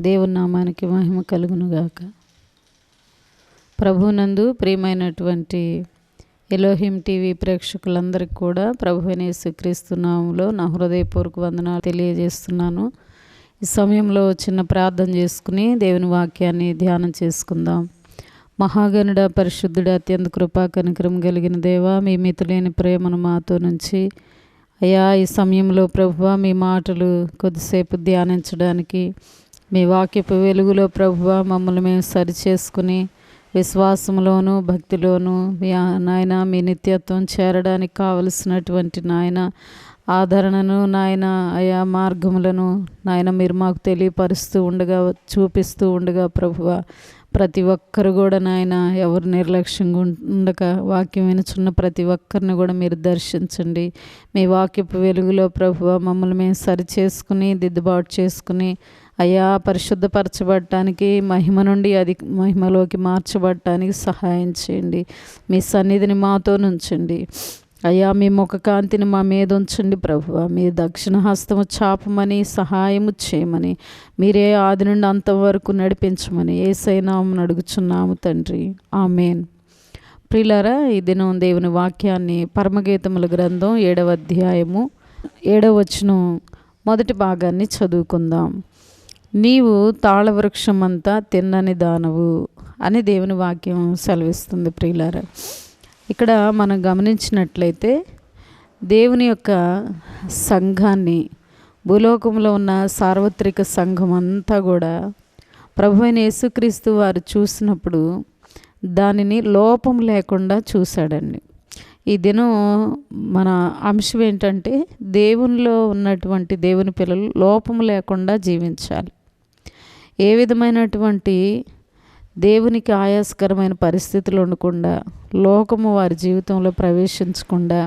దేవుని నామానికి మహిమ కలుగునుగాక. ప్రభునందు ప్రియమైనటువంటి ఎలోహిం టీవీ ప్రేక్షకులందరికీ కూడా ప్రభువైన యేసుక్రీస్తు నామములో నా హృదయపూర్వక వందనాలు తెలియజేస్తున్నాను. ఈ సమయంలో చిన్న ప్రార్థన చేసుకుని దేవుని వాక్యాన్ని ధ్యానం చేసుకుందాం. మహాగణుడ, పరిశుద్ధుడ, అత్యంత కృపా కనికరం కలిగిన దేవా, మీ మితిలేని ప్రేమను మాతో నుంచి అయ్యా ఈ సమయంలో ప్రభువా మీ మాటలు కొద్దిసేపు ధ్యానించడానికి మీ వాక్యపు వెలుగులో ప్రభువా మమ్మల్ని మేము సరిచేసుకుని విశ్వాసంలోను భక్తిలోను మీ నాయన మీ నిత్యత్వం చేరడానికి కావలసినటువంటి నాయన ఆదరణను నాయన అయా మార్గములను నాయన మీరు మాకు తెలియపరుస్తూ ఉండగా చూపిస్తూ ఉండగా ప్రభువా ప్రతి ఒక్కరు కూడా నాయన ఎవరు నిర్లక్ష్యంగా ఉండక వాక్యం వినుచున్న ప్రతి ఒక్కరిని కూడా మీరు దర్శించండి. మీ వాక్యపు వెలుగులో ప్రభువా మమ్మల్ని మేము సరి చేసుకుని దిద్దుబాటు చేసుకుని అయ్యా పరిశుద్ధపరచబడటానికి మహిమ నుండి అది మహిమలోకి మార్చబడటానికి సహాయం చేయండి. మీ సన్నిధిని మాతో నుంచండి అయ్యా, మీ ముఖ కాంతిని మా మీద ఉంచండి ప్రభువా. మీ దక్షిణ హస్తము చాపమని సహాయము చేయమని మీరే ఆది నుండి అంతవరకు నడిపించమని యేసయ్య నామమున అడుగుచున్నాము తండ్రి, ఆమేన్. ప్రియులారా, ఈ దినం దేవుని వాక్యాన్ని పరమగీతముల గ్రంథం 7వ అధ్యాయము 7వ వచనం మొదటి భాగాన్ని చదువుకుందాం. నీవు తాళవృక్షమంతా తిన్నని దానవు అని దేవుని వాక్యం సెలవిస్తుంది. ప్రియులారా, ఇక్కడ మనం గమనించినట్లయితే దేవుని యొక్క సంఘాన్ని, భూలోకంలో ఉన్న సార్వత్రిక సంఘం అంతా కూడా ప్రభువైన యేసుక్రీస్తు వారు చూసినప్పుడు దానిని లోపం లేకుండా చూశాడండి. ఈ దినం మన అంశం ఏంటంటే దేవునిలో ఉన్నటువంటి దేవుని పిల్లలు లోపం లేకుండా జీవించాలి. ఏ విధమైనటువంటి దేవునికి ఆయాసకరమైన పరిస్థితులు ఉండకుండా, లోకము వారి జీవితంలో ప్రవేశించకుండా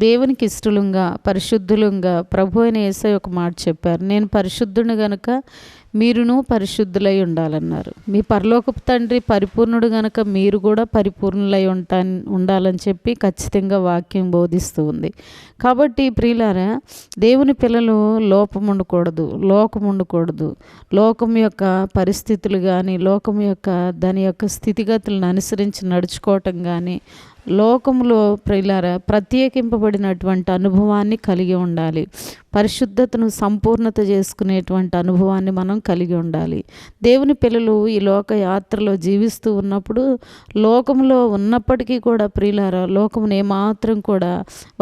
దేవునికి ఇష్టలుగా పరిశుద్ధులుగా ప్రభు అయిన యేసయ్య ఒక మాట చెప్పారు, నేను పరిశుద్ధుని గనుక మీరును పరిశుద్ధులై ఉండాలన్నారు. మీ పరలోకపు తండ్రి పరిపూర్ణుడు గనుక మీరు కూడా పరిపూర్ణులై ఉండాలని చెప్పి ఖచ్చితంగా వాక్యం బోధిస్తూ ఉంది. కాబట్టి ప్రియులారా, దేవుని పిల్లలు లోకం ఉండకూడదు. లోకం యొక్క పరిస్థితులు కానీ, లోకం యొక్క దాని యొక్క స్థితిగతులను అనుసరించి నడుచుకోవటం కానీ, లోకంలో ప్రియులారా ప్రత్యేకింపబడినటువంటి అనుభవాన్ని కలిగి ఉండాలి. పరిశుద్ధతను సంపూర్ణత చేసుకునేటువంటి అనుభవాన్ని మనం కలిగి ఉండాలి. దేవుని పిల్లలు ఈ లోక యాత్రలో జీవిస్తూ ఉన్నప్పుడు లోకంలో ఉన్నప్పటికీ కూడా ప్రియులారా లోకమును ఏమాత్రం కూడా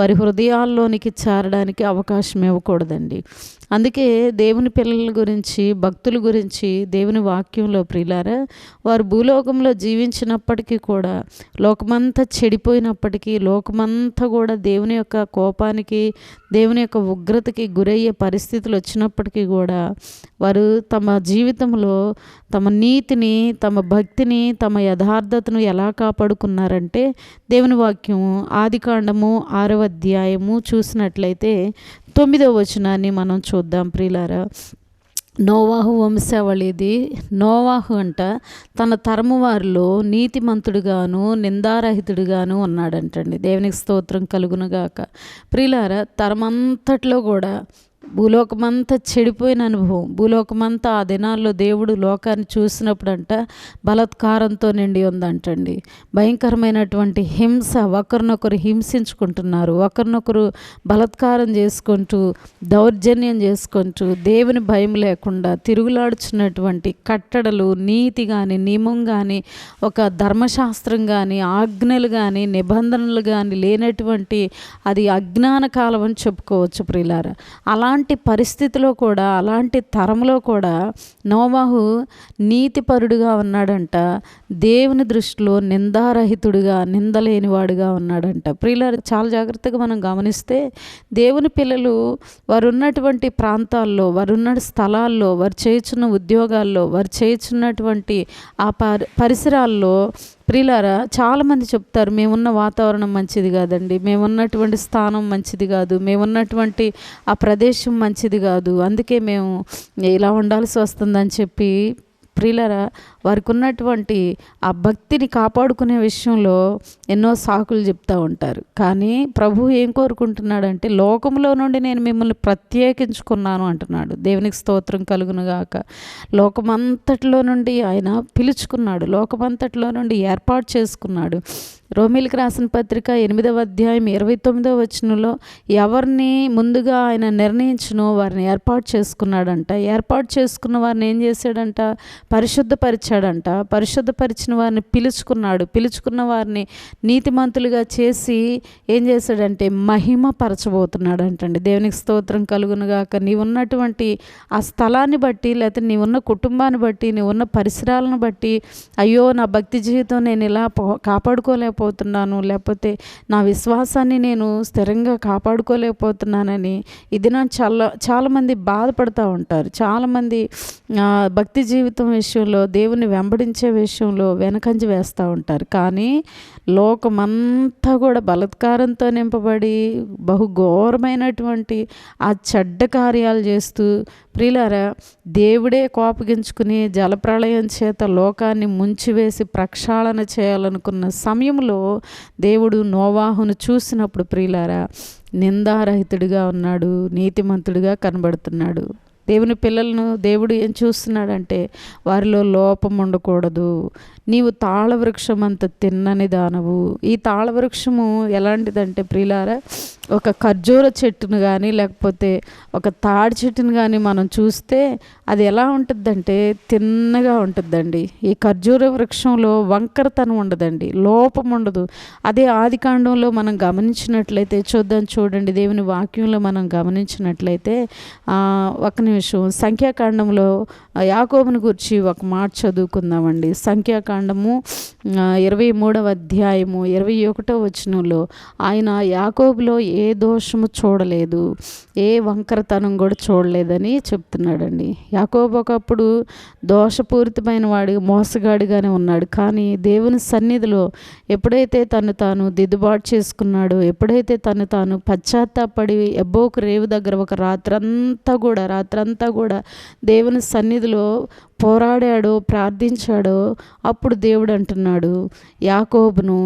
వారి హృదయాల్లోనికి చేరడానికి అవకాశం ఇవ్వకూడదండి. అందుకే దేవుని పిల్లల గురించి, భక్తుల గురించి దేవుని వాక్యంలో ప్రియులారా వారు భూలోకంలో జీవించినప్పటికీ కూడా, లోకమంతా చెడిపోయినప్పటికీ, లోకమంతా కూడా దేవుని యొక్క కోపానికి, దేవుని యొక్క ఉగ్రతకి గురయ్యే పరిస్థితులు వచ్చినప్పటికీ కూడా వారు తమ జీవితంలో తమ నీతిని, తమ భక్తిని, తమ యథార్థతను ఎలా కాపాడుకున్నారంటే దేవుని వాక్యం ఆదికాండము 6వ అధ్యాయము చూసినట్లయితే 9వ వచనాన్ని మనం చూద్దాం. ప్రియులారా, నోవాహు వంశావళిది. నోవాహు అంట తన తరము వారిలో నీతిమంతుడుగాను నిందారహితుడుగాను ఉన్నాడంటండి. దేవునికి స్తోత్రం కలుగునుగాక. ప్రియులారా, తరమంతట్లో కూడా భూలోకమంతా చెడిపోయిన అనుభవం. భూలోకమంతా ఆ దినాల్లో దేవుడు లోకాన్ని చూసినప్పుడంట బలాత్కారంతో నిండి ఉందంటండి. భయంకరమైనటువంటి హింస, ఒకరినొకరు హింసించుకుంటున్నారు, ఒకరినొకరు బలాత్కారం చేసుకుంటూ, దౌర్జన్యం చేసుకుంటూ, దేవుని భయం లేకుండా తిరుగులాడుచున్నటువంటి కట్టడలు, నీతి కానీ, నియమం కానీ, ఒక ధర్మశాస్త్రం కానీ, ఆజ్ఞలు కానీ, నిబంధనలు కానీ లేనటువంటి అది అజ్ఞాన కాలం అని చెప్పుకోవచ్చు. ప్రియులారా, అలాంటి పరిస్థితిలో కూడా, అలాంటి తరంలో కూడా నోవాహు నీతిపరుడుగా ఉన్నాడంట. దేవుని దృష్టిలో నిందారహితుడిగా, నిందలేనివాడుగా ఉన్నాడంట. ప్రియులారా, చాలా జాగ్రత్తగా మనం గమనిస్తే దేవుని పిల్లలు వారు ఉన్నటువంటి ప్రాంతాల్లో, వారున్న స్థలాల్లో, వారు చేయుచున్న ఉద్యోగాల్లో, వారు చేయుచున్నటువంటి ఆ పరిసరాల్లో ప్రియులారా చాలామంది చెప్తారు, మేమున్న వాతావరణం మంచిది కాదండి, మేమున్నటువంటి స్థానం మంచిది కాదు, మేమున్నటువంటి ఆ ప్రదేశం మంచిది కాదు, అందుకే మేము ఇలా ఉండాల్సి వస్తుందని చెప్పి ప్రియులరా, వారికి ఉన్నటువంటి ఆ భక్తిని కాపాడుకునే విషయంలో ఎన్నో సాకులు చెప్తూ ఉంటారు. కానీ ప్రభు ఏం కోరుకుంటున్నాడంటే, లోకంలో నుండి నేను మిమ్మల్ని ప్రత్యేకించుకున్నాను అంటున్నాడు. దేవునికి స్తోత్రం కలుగునుగాక. లోకమంతటిలో నుండి ఆయన పిలుచుకున్నాడు, లోకమంతటిలో నుండి ఏర్పాటు చేసుకున్నాడు. రోమీలకు రాసిన పత్రిక 8వ అధ్యాయం 29వ వచనంలో ఎవరిని ముందుగా ఆయన నిర్ణయించునో వారిని ఏర్పాటు చేసుకున్నాడంట. ఏర్పాటు చేసుకున్న వారిని ఏం చేశాడంట? పరిశుద్ధపరిచాడంట. పరిశుద్ధపరిచిన వారిని పిలుచుకున్నాడు. పిలుచుకున్న వారిని నీతిమంతులుగా చేసి ఏం చేశాడంటే మహిమ పరచబోతున్నాడు అంటండి. దేవునికి స్తోత్రం కలుగునుగాక. నీవున్నటువంటి ఆ స్థలాన్ని బట్టి, లేకపోతే నీవున్న కుటుంబాన్ని బట్టి, నీవున్న పరిసరాలను బట్టి, అయ్యో నా భక్తి జీవితం నేను ఇలా కాపాడుకోలేకపోతున్నాను, లేకపోతే నా విశ్వాసాన్ని నేను స్థిరంగా కాపాడుకోలేకపోతున్నానని ఇది నాకు చాలామంది బాధపడుతూ ఉంటారు. చాలామంది భక్తి జీవితం విషయంలో, దేవుని వెంబడించే విషయంలో వెనకంజ వేస్తూ ఉంటారు. కానీ లోకమంతా కూడా బలాత్కారంతో నింపబడి బహుఘోరమైనటువంటి ఆ చెడ్డ కార్యాలు చేస్తూ, ప్రియులారా, దేవుడే కోపగించుకుని జలప్రళయం చేత లోకాన్ని ముంచివేసి ప్రక్షాళన చేయాలనుకున్న సమయంలో దేవుడు నోవాహును చూసినప్పుడు ప్రియులారా, నిందారహితుడిగా ఉన్నాడు, నీతిమంతుడిగా కనబడుతున్నాడు. దేవుని పిల్లలను దేవుడు ఏం చూస్తున్నాడంటే, వారిలో లోపం ఉండకూడదు. నీవు తాళవృక్షం అంత తిన్నని దానవు. ఈ తాళవృక్షము ఎలాంటిదంటే ప్రియులారా, ఒక ఖర్జూర చెట్టును కానీ లేకపోతే ఒక తాడి చెట్టును కానీ మనం చూస్తే అది ఎలా ఉంటుందంటే తిన్నగా ఉంటుందండి. ఈ ఖర్జూర వృక్షంలో వంకరతనం ఉండదండి, లోపం ఉండదు. అదే ఆదికాండంలో మనం గమనించినట్లయితే చూడండి, దేవుని వాక్యంలో మనం గమనించినట్లయితే ఒక నిమిషం సంఖ్యాకాండంలో యాకోబుని గురించి ఒక మాట చదువుకుందామండి. సంఖ్యాకాండము 23వ అధ్యాయము 21వ వచనంలో ఆయన యాకోబులో ఏ దోషము చూడలేదు, ఏ వంకరతనం కూడా చూడలేదని చెప్తున్నాడండి. యాకోబు ఒకప్పుడు దోషపూరితమైన వాడి మోసగాడిగానే ఉన్నాడు. కానీ దేవుని సన్నిధిలో ఎప్పుడైతే తను తాను దిద్దుబాటు చేసుకున్నాడో, ఎప్పుడైతే తను తాను పశ్చాత్తాపడి ఎబ్బోకు రేవు దగ్గర ఒక రాత్రంతా కూడా దేవుని సన్నిధిలో పోరాడాడో, ప్రార్థించాడో, అప్పుడు దేవుడు అంటున్నాడు యాకోబును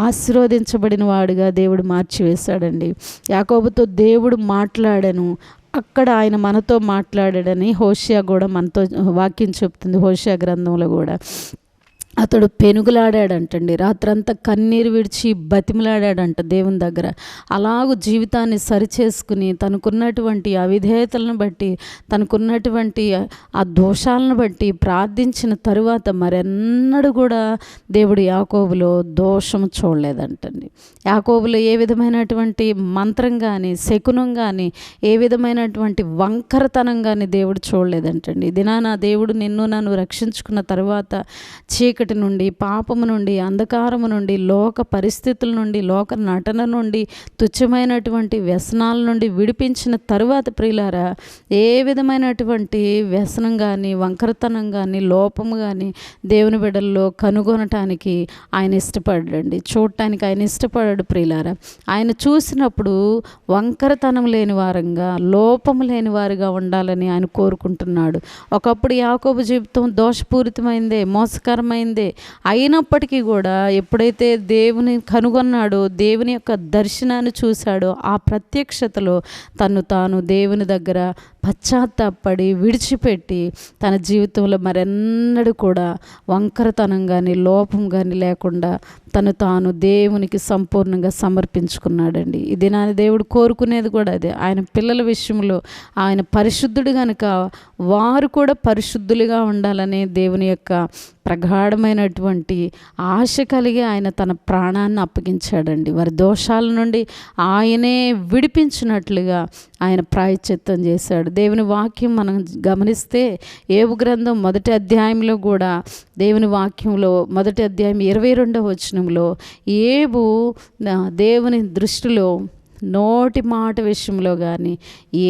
ఆశీర్వదించబడిన వాడుగా దేవుడు మార్చివేశాడండి. యాకోబుతో దేవుడు మాట్లాడాను, అక్కడ ఆయన మనతో మాట్లాడాడని హోషేయ కూడా మనతో వాక్యం చెప్తుంది. హోషేయ గ్రంథంలో కూడా అతడు పెనుగులాడాడంటండి. రాత్రంతా కన్నీరు విడిచి బతిమలాడాడంట దేవుని దగ్గర. అలాగూ జీవితాన్ని సరిచేసుకుని తనకున్నటువంటి అవిధేయతలను బట్టి, తనకున్నటువంటి ఆ దోషాలను బట్టి ప్రార్థించిన తరువాత మరెన్నడూ కూడా దేవుడు యాకోబులో దోషం చూడలేదంటండి. యాకోబులో ఏ విధమైనటువంటి మంత్రం కానీ, శకునం కానీ, ఏ విధమైనటువంటి వంకరతనం కానీ దేవుడు చూడలేదంటండి. దినాన దేవుడు నిన్ను నన్ను రక్షించుకున్న తర్వాత చీకటి నుండి, పాపము నుండి, అంధకారము నుండి, లోక పరిస్థితుల నుండి, లోక నటన నుండి, తుచ్చమైనటువంటి వ్యసనాల నుండి విడిపించిన తరువాత ప్రియులారా, ఏ విధమైనటువంటి వ్యసనం కానీ, వంకరతనం కానీ, లోపము కానీ దేవుని బిడ్డల్లో కనుగొనటానికి ఆయన ఇష్టపడండి, చూడటానికి ఆయన ఇష్టపడాడు ప్రియులారా. ఆయన చూసినప్పుడు వంకరతనం లేని వారంగా, లోపము లేని వారిగా ఉండాలని ఆయన కోరుకుంటున్నాడు. ఒకప్పుడు యాకోబు జీవితం దోషపూరితమైందే, మోసకరమైందే. అయినప్పటికీ కూడా ఎప్పుడైతే దేవుని కనుగొన్నాడో, దేవుని యొక్క దర్శనాన్ని చూశాడో, ఆ ప్రత్యక్షతలో తను తాను దేవుని దగ్గర పశ్చాత్తాపడి విడిచిపెట్టి తన జీవితంలో మరెన్నడూ కూడా వంకరతనం కానీ, లోపం కానీ లేకుండా తను తాను దేవునికి సంపూర్ణంగా సమర్పించుకున్నాడండి. ఇది నా దేవుడు కోరుకునేది కూడా అదే. ఆయన పిల్లల విషయంలో ఆయన పరిశుద్ధుడు కనుక వారు కూడా పరిశుద్ధులుగా ఉండాలనే దేవుని యొక్క ప్రగాఢమైనటువంటి ఆశ కలిగి ఆయన తన ప్రాణాన్ని అప్పగించాడండి. వారి దోషాల నుండి ఆయనే విడిపించినట్లుగా ఆయన ప్రాయశ్చిత్తం చేశాడు. దేవుని వాక్యం మనం గమనిస్తే ఏబు గ్రంథం 1వ అధ్యాయంలో కూడా దేవుని వాక్యంలో 1వ అధ్యాయం 22వ వచనంలో ఏబు దేవుని దృష్టిలో నోటి మాట విషయంలో కానీ,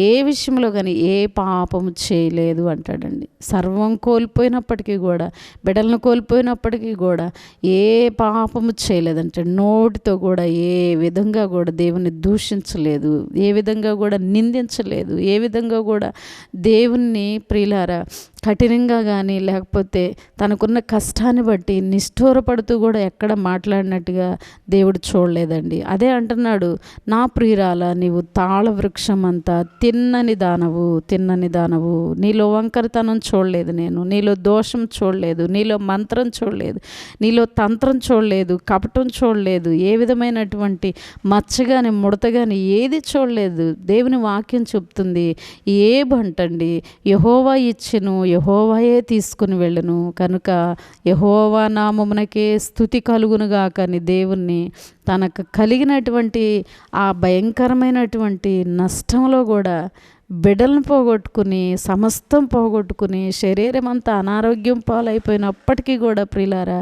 ఏ విషయంలో కానీ ఏ పాపము చేయలేదు అంటాడండి. సర్వం కోల్పోయినప్పటికీ కూడా, బిడ్డలను కోల్పోయినప్పటికీ కూడా ఏ పాపము చేయలేదంటాడు. నోటితో కూడా ఏ విధంగా కూడా దేవుని దూషించలేదు, ఏ విధంగా కూడా నిందించలేదు, ఏ విధంగా కూడా దేవుణ్ణి ప్రియులారా కఠినంగా కానీ లేకపోతే తనకున్న కష్టాన్ని బట్టి నిష్ఠూరపడుతూ కూడా ఎక్కడ మాట్లాడినట్టుగా దేవుడు చూడలేదండి. అదే అంటున్నాడు, నా ప్రియురాల నీవు తాళ వృక్షం అంతా తిన్నని దానవు, నీలో వంకరతనం చూడలేదు, నేను నీలో దోషం చూడలేదు, నీలో మంత్రం చూడలేదు, నీలో తంత్రం చూడలేదు, కపటం చూడలేదు, ఏ విధమైనటువంటి మచ్చగాని ముడతగాని ఏది చూడలేదు. దేవుని వాక్యం చెప్తుంది, ఏ బంటండి యెహోవా ఇచ్చెను, యెహోవాయే తీసుకుని వెళ్ళును, కనుక యెహోవా నామమునకే స్తుతి కలుగునుగాక అని దేవుణ్ణి తనకు కలిగినటువంటి ఆ భయంకరమైనటువంటి నష్టంలో కూడా బిడ్డలను పోగొట్టుకుని సమస్తం పోగొట్టుకుని శరీరం అంతా అనారోగ్యం పాలైపోయినప్పటికీ కూడా ప్రియులారా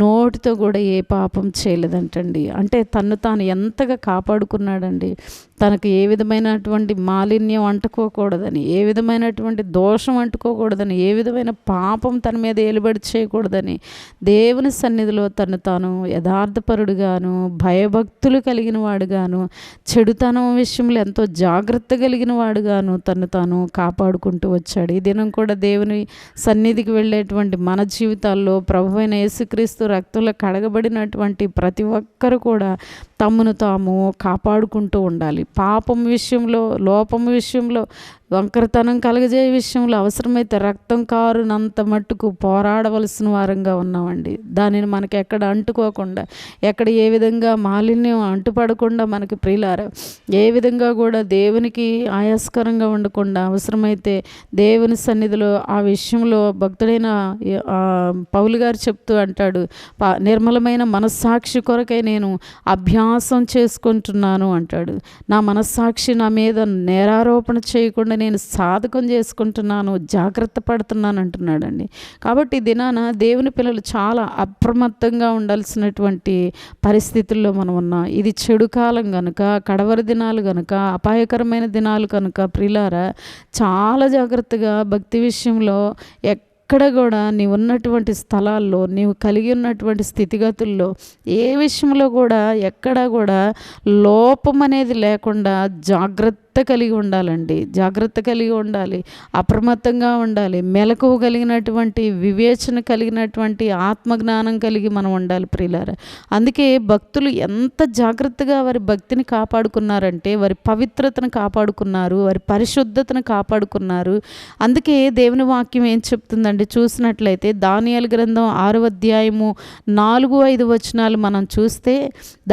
నోటితో కూడా ఏ పాపం చేయలేదంటండి. అంటే తను తాను ఎంతగా కాపాడుకున్నాడండి. తనకు ఏ విధమైనటువంటి మాలిన్యం అంటుకోకూడదని, ఏ విధమైనటువంటి దోషం అంటుకోకూడదని, ఏ విధమైన పాపం తన మీద ఏలుబడి చేయకూడదని దేవుని సన్నిధిలో తను తాను యథార్థపరుడుగాను భయభక్తులు కలిగిన వాడుగాను చెడుతనం విషయంలో ఎంతో జాగ్రత్త కలిగిన వాడుగాను తను తాను కాపాడుకుంటూ వచ్చాడు. ఈ దినం కూడా దేవుని సన్నిధికి వెళ్ళేటువంటి మన జీవితాల్లో ప్రభువైన యేసుక్రీస్తు రక్తంలో కడగబడినటువంటి ప్రతి ఒక్కరు కూడా తమను తాము కాపాడుకుంటూ ఉండాలి. పాపం విషయంలో, లోపం విషయంలో, వంకరతనం కలగజే విషయంలో అవసరమైతే రక్తం కారునంత మట్టుకు పోరాడవలసిన వారంగా ఉన్నామండి. దానిని మనకి ఎక్కడ అంటుకోకుండా, ఎక్కడ ఏ విధంగా మాలిన్యం అంటుపడకుండా మనకి ప్రియులారా ఏ విధంగా కూడా దేవునికి ఆయాస్కరంగా ఉండకుండా అవసరమైతే దేవుని సన్నిధిలో ఆ విషయంలో భక్తుడైన పౌలు గారు చెప్తూ అంటాడు, నిర్మలమైన మనస్సాక్షి కొరకై నేను అభ్యాసం చేసుకుంటున్నాను అంటాడు. నా మనస్సాక్షి నా మీద నేరారోపణ చేయకుండా నేను సాధకం చేసుకుంటున్నాను, జాగ్రత్త పడుతున్నాను అంటున్నాడండి. కాబట్టి దినాన దేవుని పిల్లలు చాలా అప్రమత్తంగా ఉండాల్సినటువంటి పరిస్థితుల్లో మనం ఉన్నాం. ఇది చెడు కాలం కనుక, కడవరి దినాలు కనుక, అపాయకరమైన దినాలు కనుక ప్రియులారా చాలా జాగ్రత్తగా భక్తి విషయంలో ఎక్కడ కూడా నీవు ఉన్నటువంటి స్థలాల్లో, నీవు కలిగి ఉన్నటువంటి స్థితిగతుల్లో ఏ విషయంలో కూడా ఎక్కడా కూడా లోపం అనేది లేకుండా జాగ్రత్త కలిగి ఉండాలండి. జాగ్రత్త కలిగి ఉండాలి, అప్రమత్తంగా ఉండాలి, మెలకువ కలిగినటువంటి వివేచన కలిగినటువంటి ఆత్మజ్ఞానం కలిగి మనం ఉండాలి ప్రియులారా. అందుకే భక్తులు ఎంత జాగ్రత్తగా వారి భక్తిని కాపాడుకున్నారంటే వారి పవిత్రతను కాపాడుకున్నారు, వారి పరిశుద్ధతను కాపాడుకున్నారు. అందుకే దేవుని వాక్యం ఏం చెప్తుందండి చూసినట్లయితే దానియేలు గ్రంథం 6వ అధ్యాయము 4-5 వచనాలు మనం చూస్తే,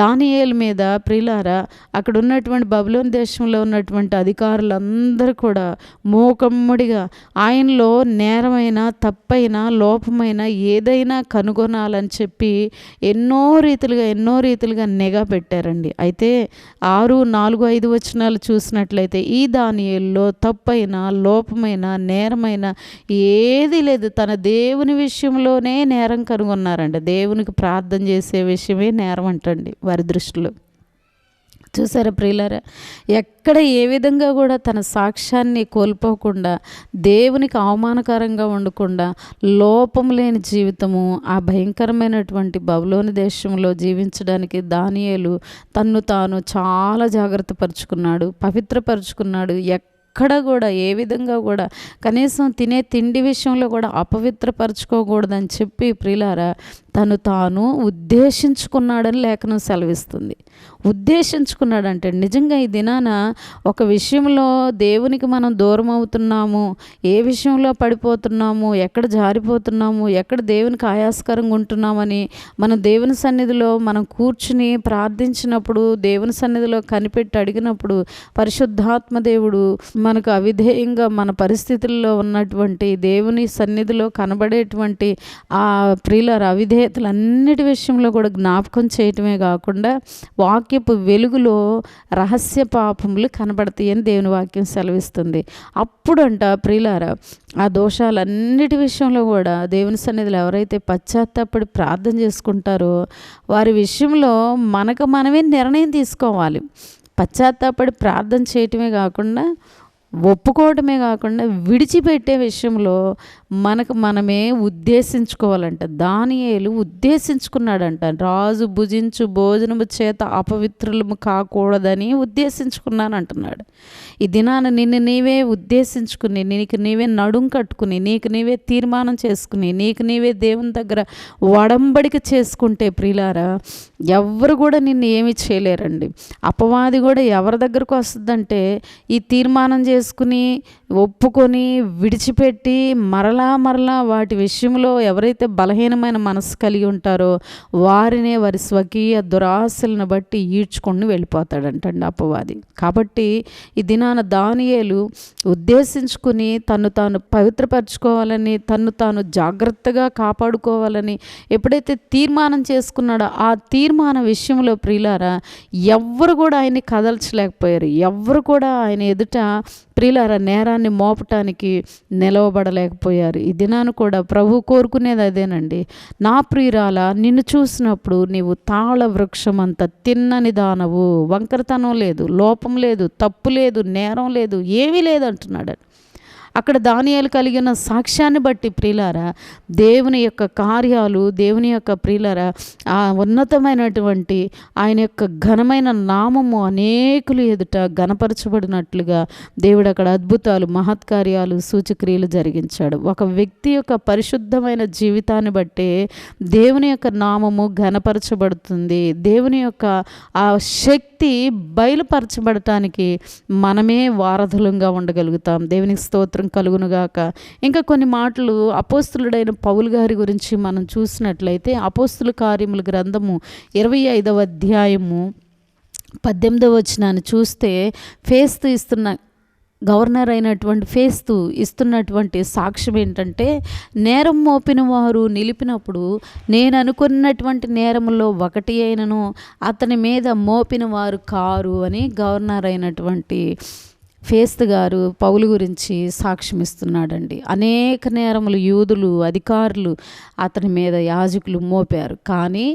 దానియేలు మీద ప్రియులారా అక్కడ ఉన్నటువంటి బబులోను దేశంలో ఉన్నటువంటి అధికారులందరూ కూడా మూకమ్మడిగా ఆయనలో నేరమైన, తప్పైన, లోపమైన ఏదైనా కనుగొనాలని చెప్పి ఎన్నో రీతిలుగా నిఘా పెట్టారండి. అయితే 6-4-5 వచనాలు చూసినట్లయితే ఈ దానియేలులో తప్పైన, లోపమైన, నేరమైన ఏది లేదు. తన దేవుని విషయంలోనే నేరం కనుగొన్నారండి. దేవునికి ప్రార్థన చేసే విషయమే నేరం అంటండి వారి దృష్టిలో. చూసారా ప్రియులారా, ఎక్కడ ఏ విధంగా కూడా తన సాక్ష్యాన్ని కోల్పోకుండా, దేవునికి అవమానకరంగా ఉండకుండా, లోపం లేని జీవితము ఆ భయంకరమైనటువంటి బబులోను దేశంలో జీవించడానికి దానియేలు తన్ను తాను చాలా జాగ్రత్త పరుచుకున్నాడు, పవిత్రపరుచుకున్నాడు. ఎక్కడ కూడా ఏ విధంగా కూడా కనీసం తినే తిండి విషయంలో కూడా అపవిత్రపరచుకోకూడదని చెప్పి ప్రియులారా తను తాను ఉద్దేశించుకున్నాడని లేఖనం సెలవిస్తుంది. ఉద్దేశించుకున్నాడంటే నిజంగా ఈ దినాన ఒక విషయంలో దేవునికి మనం దూరం అవుతున్నాము, ఏ విషయంలో పడిపోతున్నాము, ఎక్కడ జారిపోతున్నాము, ఎక్కడ దేవునికి ఆయాస్కరంగా ఉంటున్నామని మన దేవుని సన్నిధిలో మనం కూర్చుని ప్రార్థించినప్పుడు, దేవుని సన్నిధిలో కనిపెట్టి అడిగినప్పుడు పరిశుద్ధాత్మ దేవుడు మనకు అవిధేయంగా మన పరిస్థితుల్లో ఉన్నటువంటి దేవుని సన్నిధిలో కనబడేటువంటి ఆ ప్రియుల అవిధేయతలన్నిటి విషయంలో కూడా జ్ఞాపకం చేయటమే కాకుండా వాక్యపు వెలుగులో రహస్య పాపములు కనబడతాయని దేవుని వాక్యం సెలవిస్తుంది. అప్పుడంట ప్రియులారా ఆ దోషాలన్నిటి విషయంలో కూడా దేవుని సన్నిధిలో ఎవరైతే పశ్చాత్తాపడి ప్రార్థన చేసుకుంటారో వారి విషయంలో మనకు మనమే నిర్ణయం తీసుకోవాలి. పశ్చాత్తాపడి ప్రార్థన చేయటమే కాకుండా, ఒప్పుకోవటమే కాకుండా విడిచిపెట్టే విషయంలో మనకు మనమే ఉద్దేశించుకోవాలంట. దానియేలు ఉద్దేశించుకున్నాడంట. రాజు భుజించు భోజనము చేత అపవిత్రులము కాకూడదని ఉద్దేశించుకున్నాను అంటున్నాడు. ఈ దినాన నిన్ను నీవే ఉద్దేశించుకుని, నీకు నీవే నడుం కట్టుకుని, నీకు నీవే తీర్మానం చేసుకుని, నీకు నీవే దేవుని దగ్గర వడంబడిక చేసుకుంటే ప్రియులారా, ఎవ్వరు కూడా నిన్ను ఏమీ చేయలేరండి. అపవాది కూడా ఎవరి దగ్గరకు వస్తుందంటే, ఈ తీర్మానం చేసుకుని ఒప్పుకొని విడిచిపెట్టి మరలా వాటి విషయంలో ఎవరైతే బలహీనమైన మనసు కలిగి ఉంటారో వారినే వారి స్వకీయ దురాశలను బట్టి ఈడ్చుకొని వెళ్ళిపోతాడంటండి అపవాది. కాబట్టి ఈ దినాన దానియేలు ఉద్దేశించుకుని తను తాను పవిత్రపరచుకోవాలని, తను తాను జాగ్రత్తగా కాపాడుకోవాలని ఎప్పుడైతే తీర్మానం చేసుకున్నాడో ఆ తీర్మాన విషయంలో ప్రియులారా ఎవ్వరు కూడా ఆయన్ని కదల్చలేకపోయారు. ఎవ్వరు కూడా ఆయన ఎదుట ప్రియులారా నేరాన్ని మోపటానికి నిలవబడలేకపోయారు. ఈ దినాన్ని కూడా ప్రభు కోరుకునేది అదేనండి. నా ప్రియురాల, నిన్ను చూసినప్పుడు నీవు తాళ వృక్షం అంత తిన్నని దానవు, వంకరతనం లేదు, లోపం లేదు, తప్పు లేదు, నేరం లేదు, ఏమీ లేదు అంటున్నాడు. అక్కడ దానియేలు కలిగిన సాక్ష్యాన్ని బట్టి ప్రియులారా దేవుని యొక్క కార్యాలు, దేవుని యొక్క ప్రియులారా ఆ ఉన్నతమైనటువంటి ఆయన యొక్క ఘనమైన నామము అనేకులు ఎదుట ఘనపరచబడినట్లుగా దేవుడు అక్కడ అద్భుతాలు, మహత్కార్యాలు, సూచక్రియలు జరిగించాడు. ఒక వ్యక్తి యొక్క పరిశుద్ధమైన జీవితాన్ని బట్టే దేవుని యొక్క నామము ఘనపరచబడుతుంది. దేవుని యొక్క ఆ శక్తి బయలుపరచబడటానికి మనమే వారధులంగా ఉండగలుగుతాం. దేవునికి స్తోత్రం కలుగునుగాక. ఇంకా కొన్ని మాటలు అపోస్తులుడైన పౌలు గారి గురించి మనం చూసినట్లయితే అపోస్తుల కార్యముల గ్రంథము 25వ అధ్యాయము 18వ వచనాన్ని చూస్తే ఫేస్తు ఇస్తున్న గవర్నర్ అయినటువంటి ఫేస్తు ఇస్తున్నటువంటి సాక్ష్యం ఏంటంటే, నేరం మోపిన వారు నిలిపినప్పుడు నేను అనుకున్నటువంటి నేరములో ఒకటి అయినను అతని మీద మోపిన వారు కారు అని గవర్నర్ అయినటువంటి ఫేస్తు గారు పౌలు గురించి సాక్ష్యం ఇస్తున్నాడండి. అనేక నేరములు యూదులు అధికారులు అతని మీద యాజకులు మోపారు. కానీ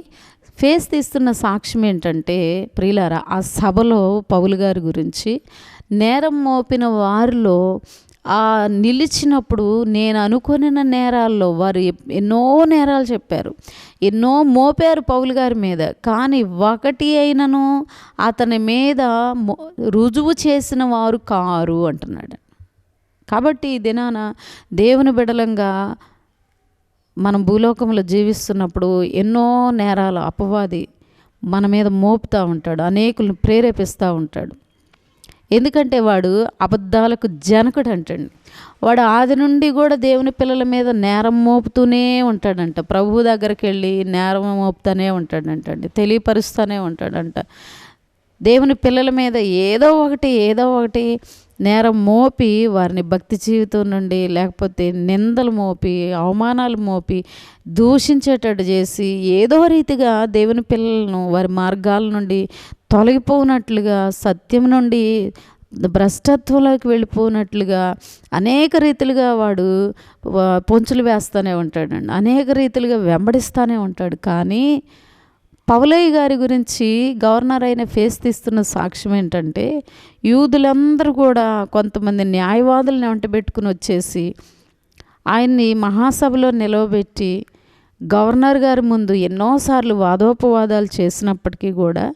ఫేస్తు ఇస్తున్న సాక్ష్యం ఏంటంటే ప్రియులారా, ఆ సభలో పౌలు గారి గురించి నేరం మోపిన వారిలో నిలిచినప్పుడు నేను అనుకున్న నేరాల్లో వారు ఎన్నో నేరాలు చెప్పారు, ఎన్నో మోపారు పౌలు గారి మీద. కానీ ఒకటి అయినను అతని మీద రుజువు చేసిన వారు కారు అంటున్నాడు. కాబట్టి ఈ దినాన దేవుని బిడలంగా మనం భూలోకంలో జీవిస్తున్నప్పుడు ఎన్నో నేరాలు అపవాది మన మీద మోపుతూ ఉంటాడు, అనేకులను ప్రేరేపిస్తూ ఉంటాడు. ఎందుకంటే వాడు అబద్ధాలకు జనకుడు అంటండి. వాడు ఆది నుండి కూడా దేవుని పిల్లల మీద నేరం మోపుతూనే ఉంటాడంట. ప్రభు దగ్గరికి వెళ్ళి నేరం మోపుతూనే ఉంటాడంటండి, తెలియపరుస్తూనే ఉంటాడంట. దేవుని పిల్లల మీద ఏదో ఒకటి నేరం మోపి వారిని భక్తి జీవితం నుండి, లేకపోతే నిందలు మోపి, అవమానాలు మోపి, దూషించేటట్టు చేసి ఏదో రీతిగా దేవుని పిల్లలను వారి మార్గాల నుండి తొలగిపోనట్లుగా, సత్యం నుండి భ్రష్టత్వంలోకి వెళ్ళిపోనట్లుగా అనేక రీతిలుగా వాడు పొంచులు వేస్తూనే ఉంటాడండి, అనేక రీతిలుగా వెంబడిస్తూనే ఉంటాడు. కానీ పౌలయ్య గారి గురించి గవర్నర్ అయిన ఫేస్తు ఇస్తున్న సాక్ష్యం ఏంటంటే, యూదులందరూ కూడా కొంతమంది న్యాయవాదులను వెంటబెట్టుకుని వచ్చేసి ఆయన్ని మహాసభలో నిలవబెట్టి గవర్నర్ గారి ముందు ఎన్నోసార్లు వాదోపవాదాలు చేసినప్పటికీ కూడా,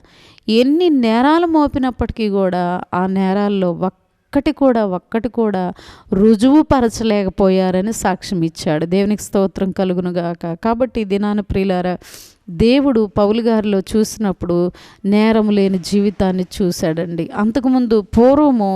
ఎన్ని నేరాలు మోపినప్పటికీ కూడా ఆ నేరాల్లో ఒక్కటి కూడా రుజువు పరచలేకపోయారని సాక్ష్యం ఇచ్చాడు. దేవునికి స్తోత్రం కలుగునుగాక. కాబట్టి దినాన ప్రియులారా, దేవుడు పౌలు గారిలో చూసినప్పుడు నేరము లేని జీవితాన్ని చూశాడండి. అంతకుముందు పూర్వము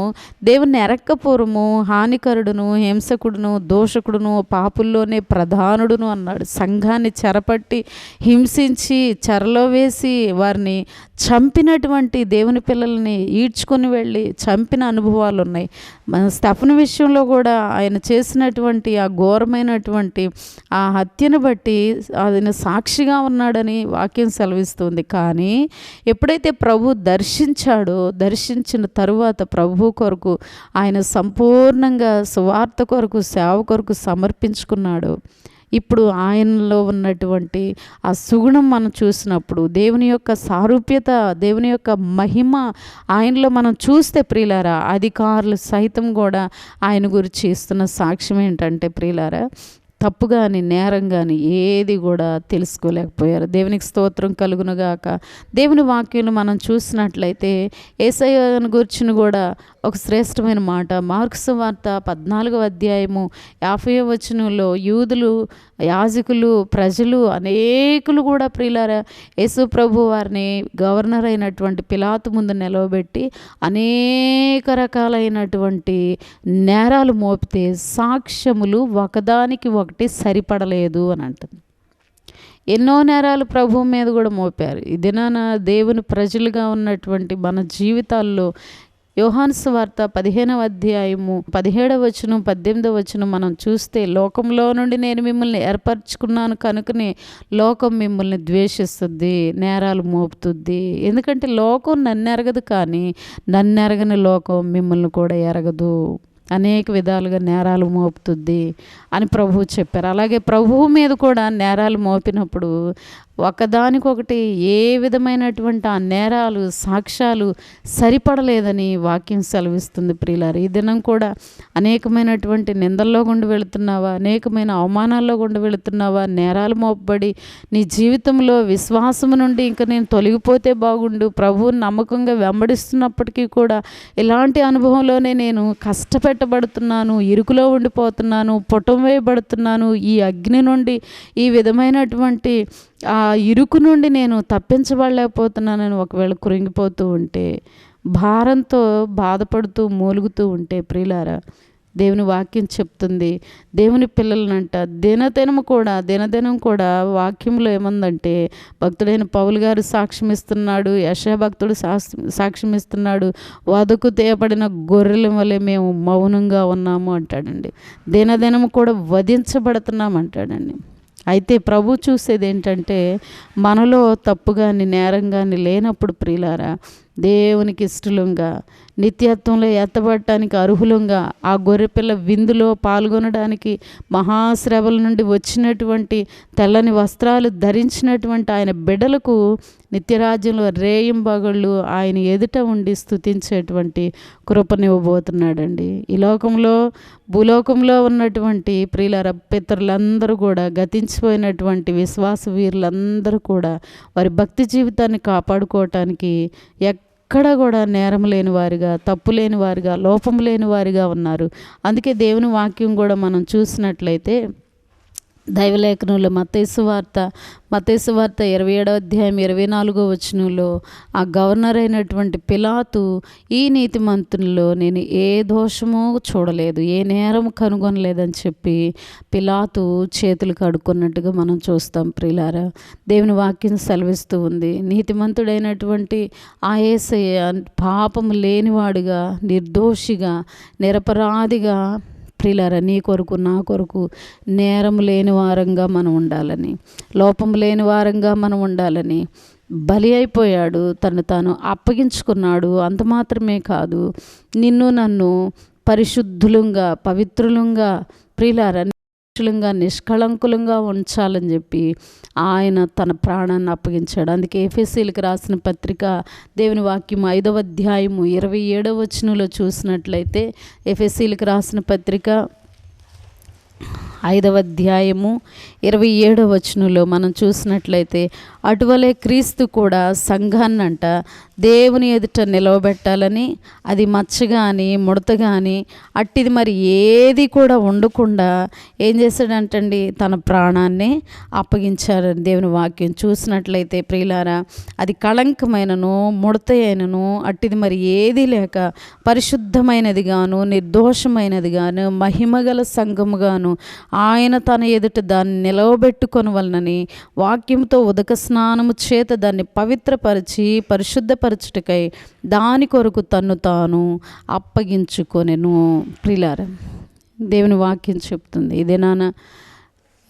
దేవుని ఎరక్కపోరము హానికరుడును, హింసకుడును, దోషకుడును, పాపుల్లోనే ప్రధానుడును అన్నాడు. సంఘాన్ని చెరపట్టి హింసించి చెరలో వేసి వారిని చంపినటువంటి దేవుని పిల్లల్ని ఈడ్చుకొని వెళ్ళి చంపిన అనుభవాలు ఉన్నాయి. మన స్టెఫను విషయంలో కూడా ఆయన చేసినటువంటి ఆ ఘోరమైనటువంటి ఆ హత్యను బట్టి ఆయన సాక్షిగా ఉన్నాడని వాక్యం సెలవిస్తుంది. కానీ ఎప్పుడైతే ప్రభు దర్శించిన తరువాత ప్రభు కొరకు ఆయన సంపూర్ణంగా సువార్త కొరకు, సేవ కొరకు సమర్పించుకున్నాడో, ఇప్పుడు ఆయనలో ఉన్నటువంటి ఆ సుగుణం మనం చూసినప్పుడు, దేవుని యొక్క సారూప్యత, దేవుని యొక్క మహిమ ఆయనలో మనం చూస్తే ప్రియులారా, అధికారులు సైతం కూడా ఆయన గురించి ఇస్తున్న సాక్ష్యం ఏంటంటే ప్రియులారా, తప్పు కానీ నేరం కానీ ఏది కూడా తెలుసుకోలేకపోయారు. దేవునికి స్తోత్రం కలుగునుగాక. దేవుని వాక్యాన్ని మనం చూసినట్లయితే యేసయ్యను గురించి కూడా ఒక శ్రేష్టమైన మాట, మార్కు సువార్త 14వ అధ్యాయము 50వ వచనంలో యూదులు, యాజకులు, ప్రజలు అనేకులు కూడా ప్రియులారా యేసు ప్రభు వారిని గవర్నర్ అయినటువంటి పిలాతు ముందు నిలవబెట్టి అనేక రకాలైనటువంటి నేరాలు మోపితే సాక్ష్యములు ఒకదానికి ఒకటి సరిపడలేదు అని అంటుంది. ఎన్నో నేరాలు ప్రభువు మీద కూడా మోపారు. ఈ దినాన దేవుని ప్రజలుగా ఉన్నటువంటి మన జీవితాల్లో యోహాను సువార్త 15వ అధ్యాయము 17వ వచనం 18వ వచనం మనం చూస్తే, లోకంలో నుండి నేను మిమ్మల్ని ఏర్పరచుకున్నాను కనుకనే లోకం మిమ్మల్ని ద్వేషిస్తుంది, నేరాలు మోపుతుంది. ఎందుకంటే లోకం నన్ను ఎరగదు, కానీ నన్ను ఎరగని లోకం మిమ్మల్ని కూడా ఎరగదు, అనేక విధాలుగా నేరాలు మోపుతుంది అని ప్రభువు చెప్పారు. అలాగే ప్రభువు మీద కూడా నేరాలు మోపినప్పుడు ఒకదానికొకటి ఏ విధమైనటువంటి ఆ నేరాలు, సాక్ష్యాలు సరిపడలేదని వాక్యం సెలవిస్తుంది ప్రియులారు. ఈ దినం కూడా అనేకమైనటువంటి నిందల్లో గుండి వెళుతున్నావా, అనేకమైన అవమానాల్లో గుండి వెళుతున్నావా, నేరాలు మోపబడి నీ జీవితంలో విశ్వాసము నుండి ఇంకా నేను తొలగిపోతే బాగుండు, ప్రభువుని నమ్మకంగా వెంబడిస్తున్నప్పటికీ కూడా ఇలాంటి అనుభవంలోనే నేను కష్టపెట్టబడుతున్నాను, ఇరుకులో ఉండిపోతున్నాను, పుటం వేయబడుతున్నాను, ఈ అగ్ని నుండి, ఈ విధమైనటువంటి ఆ ఇరుకు నుండి నేను తప్పించబడలేకపోతున్నానని ఒకవేళ కృంగిపోతూ ఉంటే, భారంతో బాధపడుతూ మూలుగుతూ ఉంటే ప్రియులారా, దేవుని వాక్యం చెప్తుంది, దేవుని పిల్లలనంట దినదినం కూడా వాక్యంలో ఏముందంటే, భక్తుడైన పౌలు గారు సాక్ష్యం ఇస్తున్నాడు, యెషయా భక్తుడు సాక్ష్యం ఇస్తున్నాడు, వధకు తేయబడిన గొర్రెల వలె మేము మౌనంగా ఉన్నాము అంటాడండి. దినదినం కూడా వధించబడుతున్నాం అంటాడండి. అయితే ప్రభు చూసేది ఏంటంటే, మనలో తప్పు కానీ నేరం కానీ లేనప్పుడు ప్రియులారా, దేవునికి ఇష్టలుగా నిత్యత్వంలో ఎత్తబడటానికి అర్హులంగా ఆ గొర్రెపిల్ల విందులో పాల్గొనడానికి మహాశ్రవల నుండి వచ్చినటువంటి తెల్లని వస్త్రాలు ధరించినటువంటి ఆయన బిడ్డలకు నిత్యరాజ్యంలో రేయింబగళ్ళు ఆయన ఎదుట ఉండి స్తుతించేటువంటి కృపనివ్వబోతున్నాడండి. ఈ లోకంలో భూలోకంలో ఉన్నటువంటి ప్రియులార పితరులందరూ కూడా, గతించిపోయినటువంటి విశ్వాస వీరులందరూ కూడా వారి భక్తి జీవితాన్ని కాపాడుకోవటానికి ఎక్కడ కూడా నేరం లేని వారిగా, తప్పు లేని వారిగా, లోపం లేని వారిగా ఉన్నారు. అందుకే దేవుని వాక్యం కూడా మనం చూసినట్లయితే దైవలేఖనంలో మత్తయి సువార్త 27వ అధ్యాయం 24వ వచనంలో ఆ గవర్నర్ అయినటువంటి పిలాతు, ఈ నీతిమంతుల్లో నేను ఏ దోషమో చూడలేదు, ఏ నేరం కనుగొనలేదని చెప్పి పిలాతు చేతులు కడుక్కున్నట్టుగా మనం చూస్తాం ప్రియులారా. దేవుని వాక్యం సెలవిస్తూ ఉంది, నీతిమంతుడైనటువంటి ఆ యేసయ్య పాపము లేనివాడుగా, నిర్దోషిగా, నిరపరాధిగా ప్రియులారా నీ కొరకు నా కొరకు నేరం లేని వారంగా మనం ఉండాలని, లోపం లేని వారంగా మనం ఉండాలని బలి అయిపోయాడు, తను తాను అప్పగించుకున్నాడు. అంత మాత్రమే కాదు, నిన్ను నన్ను పరిశుద్ధులంగా, పవిత్రులంగా, ప్రియులారా నిష్కళంకులంగా ఉంచాలని చెప్పి ఆయన తన ప్రాణాన్ని అప్పగించాడు. అందుకే ఎఫెసీయులకు రాసిన పత్రిక దేవుని వాక్యం 5వ అధ్యాయము 27వ వచనంలో చూసినట్లయితే, ఎఫెసీయులకు రాసిన పత్రిక 5వ అధ్యాయము 27వ వచనంలో మనం చూసినట్లయితే, అటువలే క్రీస్తు కూడా సంఘాన్నంట దేవుని ఎదుట నిలవబెట్టాలని, అది మచ్చ కానీ ముడత కానీ అట్టిది మరి ఏది కూడా ఉండకుండా ఏం చేశాడంటండి, తన ప్రాణాన్ని అప్పగించారని దేవుని వాక్యం చూసినట్లయితే ప్రియులారా, అది కళంకమైనను ముడత అయినను అట్టిది మరి ఏది లేక పరిశుద్ధమైనది గాను, నిర్దోషమైనది గాను, మహిమగల సంఘముగాను ఆయన తన ఎదుట దాన్ని నిలవబెట్టుకొనవలనని వాక్యంతో ఉదక స్నానము చేత దాన్ని పవిత్రపరిచి పరిశుద్ధపరచుటకై దాని కొరకు తన్ను తాను అప్పగించుకొనెను. ప్రియులారా, దేవుని వాక్యం చెప్తుంది, ఇదేనా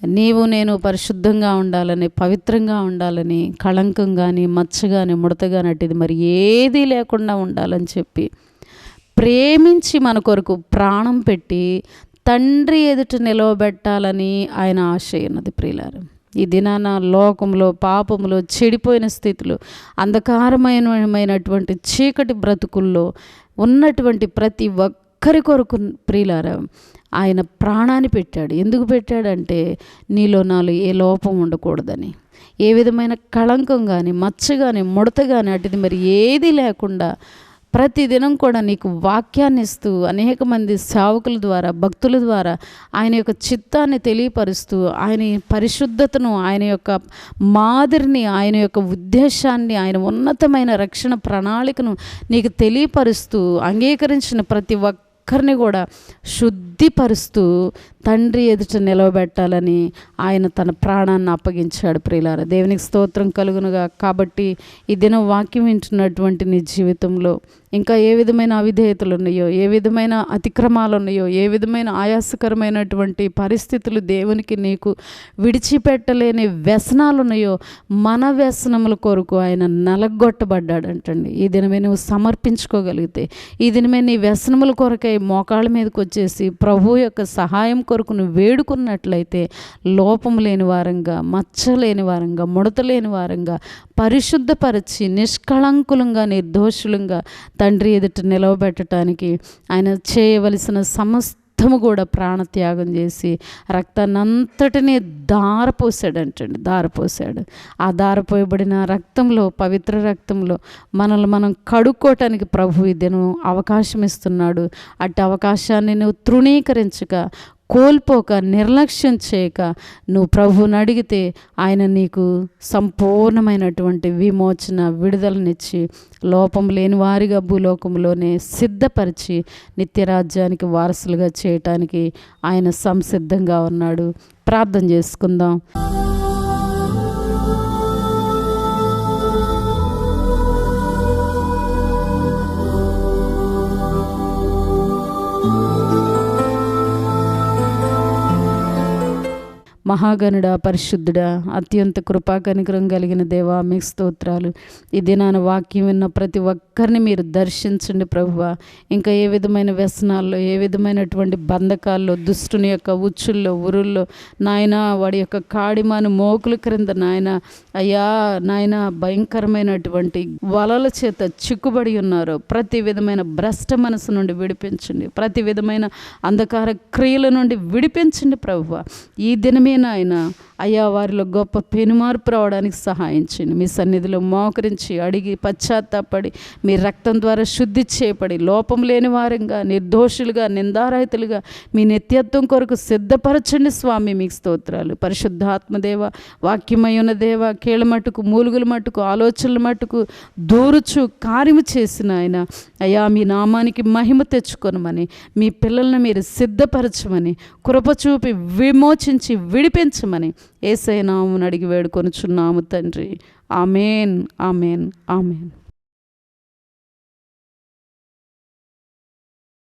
నీవు నేను పరిశుద్ధంగా ఉండాలని, పవిత్రంగా ఉండాలని, కళంకం కానీ మచ్చ కానీ ముడత కానీ అట్టిది మరి ఏదీ లేకుండా ఉండాలని చెప్పి ప్రేమించి మన కొరకు ప్రాణం పెట్టి తండ్రి ఎదుట నిలవబెట్టాలని ఆయన ఆశ ఉన్నది ప్రియులారు. ఈ దినాన లోకంలో, పాపములో, చెడిపోయిన స్థితిలో, అంధకారమైనటువంటి చీకటి బ్రతుకుల్లో ఉన్నటువంటి ప్రతి ఒక్కరి కొరకు ప్రియులారా ఆయన ప్రాణాన్ని పెట్టాడు. ఎందుకు పెట్టాడంటే నీలో నాలో ఏ లోపం ఉండకూడదని, ఏ విధమైన కళంకం కానీ, మచ్చ కానీ, ముడత కానీ అటుది మరి ఏది లేకుండా ప్రతిదినం కూడా నీకు వాక్యాన్ని ఇస్తూ అనేక మంది సేవకుల ద్వారా, భక్తుల ద్వారా ఆయన యొక్క చిత్తాన్ని తెలియపరుస్తూ, ఆయన పరిశుద్ధతను, ఆయన యొక్క మాదిరిని, ఆయన యొక్క ఉద్దేశాన్ని, ఆయన ఉన్నతమైన రక్షణ ప్రణాళికను నీకు తెలియపరుస్తూ అంగీకరించిన ప్రతి ఒక్కరిని కూడా శుద్ధిపరుస్తూ తండ్రి ఎదుట నిలవబెట్టాలని ఆయన తన ప్రాణాన్ని అప్పగించాడు ప్రియులారా. దేవునికి స్తోత్రం కలుగునుగా. కాబట్టి ఈ దినం వాక్యం వింటున్నటువంటి నీ జీవితంలో ఇంకా ఏ విధమైన అవిధేయతలు ఉన్నాయో, ఏ విధమైన అతిక్రమాలు ఉన్నాయో, ఏ విధమైన ఆయాసకరమైనటువంటి పరిస్థితులు దేవునికి నీకు విడిచిపెట్టలేని వ్యసనాలు ఉన్నాయో, మన వ్యసనముల కొరకు ఆయన నలగొట్టబడ్డాడంటండి. ఈ దినమే నువ్వు సమర్పించుకోగలిగితే, ఈ దినమే నీ వ్యసనముల కొరకై మోకాళ్ళ మీదకి వచ్చేసి ప్రభు యొక్క సహాయం కొరకు నువ్వు వేడుకున్నట్లయితే లోపం లేని వారంగా, మచ్చ లేని వారంగా, ముడత లేని వారంగా, పరిశుద్ధపరిచి నిష్కళంకులంగా, నిర్దోషులంగా తండ్రి ఎదుట నిలవబెట్టడానికి ఆయన చేయవలసిన సమస్తము కూడా ప్రాణత్యాగం చేసి రక్తాన్నంతటినీ ధారపోసాడంటండి. ధారపోసాడు. ఆ ధారపోయబడిన రక్తంలో, పవిత్ర రక్తంలో మనల్ని మనం కడుక్కోవటానికి ప్రభు ఈ దినం అవకాశం ఇస్తున్నాడు. అట్టి అవకాశాన్ని నువ్వు తృణీకరించక, కోల్పోక, నిర్లక్ష్యం చేయక నువ్వు ప్రభువుని అడిగితే ఆయన నీకు సంపూర్ణమైనటువంటి విమోచన, విడుదలనిచ్చి లోపం లేని వారిగా భూలోకంలోనే సిద్ధపరిచి నిత్యరాజ్యానికి వారసులుగా చేయటానికి ఆయన సంసిద్ధంగా ఉన్నాడు. ప్రార్థన చేసుకుందాం. మహాగణుడా, పరిశుద్ధుడా, అత్యంత కృపా కనికరం కలిగిన దేవా, మీకు స్తోత్రాలు. ఈ దినాన వాక్యం విన్న ప్రతి ఒక్కరిని మీరు దర్శించండి ప్రభువా. ఇంకా ఏ విధమైన వ్యసనాల్లో, ఏ విధమైనటువంటి బంధకాల్లో, దుష్టుని యొక్క ఉచ్చుల్లో, ఉరుల్లో నాయన, వాడి యొక్క కాడిమాను మోకుల క్రింద నాయన, అయ్యా నాయన, భయంకరమైనటువంటి వలల చేత చిక్కుబడి ఉన్నారు. ప్రతి విధమైన భ్రష్ట మనసు నుండి విడిపించండి. ప్రతి విధమైన అంధకార క్రియల నుండి విడిపించండి ప్రభువా. ఈ దినమే నాయన అయ్యా, వారిలో గొప్ప పెనుమార్పు రావడానికి సహాయం చేయండి. మీ సన్నిధిలో మోకరించి అడిగి పశ్చాత్తాపడి మీ రక్తం ద్వారా శుద్ధి చేయబడి లోపం లేని వారంగా, నిర్దోషులుగా, నిందారహితులుగా మీ నిత్యత్వం కొరకు సిద్ధపరచండి స్వామి. మీకు స్తోత్రాలు. పరిశుద్ధాత్మదేవ, వాక్యమయున్న దేవ, కీళ్ళ మట్టుకు, మూలుగుల మట్టుకు, ఆలోచనల మట్టుకు దూరుచు కార్యము చేసిన ఆయన అయ్యా, మీ నామానికి మహిమ తెచ్చుకొనమని, మీ పిల్లల్ని మీరు సిద్ధపరచమని, కృప చూపి విమోచించి విడిపించమని యేసయ్య నామమున అడిగి వేడుకొనుచున్నాము తండ్రి. ఆమేన్, ఆమేన్, ఆమేన్.